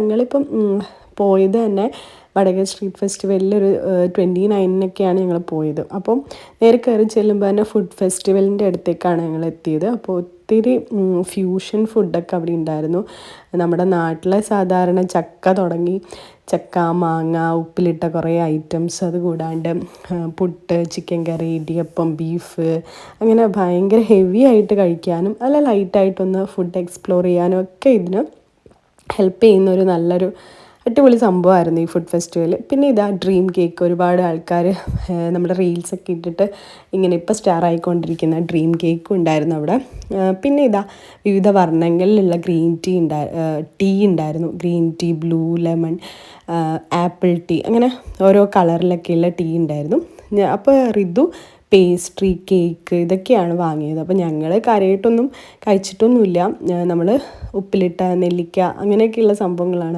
ഞങ്ങളിപ്പം പോയത് തന്നെ വടകര സ്ട്രീറ്റ് ഫെസ്റ്റിവലിൽ ഒരു 29-നൊക്കെയാണ് ഞങ്ങൾ പോയത്. അപ്പം നേരെ കയറി ചെല്ലുമ്പോൾ തന്നെ ഫുഡ് ഫെസ്റ്റിവലിൻ്റെ അടുത്തേക്കാണ് ഞങ്ങൾ എത്തിയത്. അപ്പോൾ ഒത്തിരി ഫ്യൂഷൻ ഫുഡൊക്കെ അവിടെ ഉണ്ടായിരുന്നു. നമ്മുടെ നാട്ടിലെ സാധാരണ ചക്ക തുടങ്ങി ചക്ക, മാങ്ങ, ഉപ്പിലിട്ട കുറേ ഐറ്റംസ്, അത് കൂടാണ്ട് പുട്ട്, ചിക്കൻ കറി, ഇടിയപ്പം, ബീഫ്, അങ്ങനെ ഭയങ്കര ഹെവി ആയിട്ട് കഴിക്കാനും അല്ല ലൈറ്റായിട്ടൊന്ന് ഫുഡ് എക്സ്പ്ലോർ ചെയ്യാനും ഒക്കെ ഇതിന് ഹെൽപ്പ് ചെയ്യുന്ന ഒരു നല്ലൊരു അടിപൊളി സംഭവമായിരുന്നു ഈ ഫുഡ് ഫെസ്റ്റിവൽ. പിന്നെ ഇതാ ഡ്രീം കേക്ക്, ഒരുപാട് ആൾക്കാർ നമ്മുടെ റീൽസൊക്കെ ഇട്ടിട്ട് ഇങ്ങനെ ഇപ്പോൾ സ്റ്റാർ ആയിക്കൊണ്ടിരിക്കുന്ന ഡ്രീം കേക്കും ഉണ്ടായിരുന്നു അവിടെ. പിന്നെ ഇതാ വിവിധ വർണ്ണങ്ങളിലുള്ള ടീ ഉണ്ടായിരുന്നു. Green tea, blue, lemon, apple tea, അങ്ങനെ ഓരോ കളറിലൊക്കെയുള്ള ടീ ഉണ്ടായിരുന്നു. അപ്പോൾ ഋതു പേസ്ട്രി, കേക്ക് ഇതൊക്കെയാണ് വാങ്ങിയത്. അപ്പോൾ ഞങ്ങൾ കാര്യമായിട്ടൊന്നും കഴിച്ചിട്ടൊന്നുമില്ല. നമ്മൾ ഉപ്പിലിട്ട നെല്ലിക്ക അങ്ങനെയൊക്കെയുള്ള സംഭവങ്ങളാണ്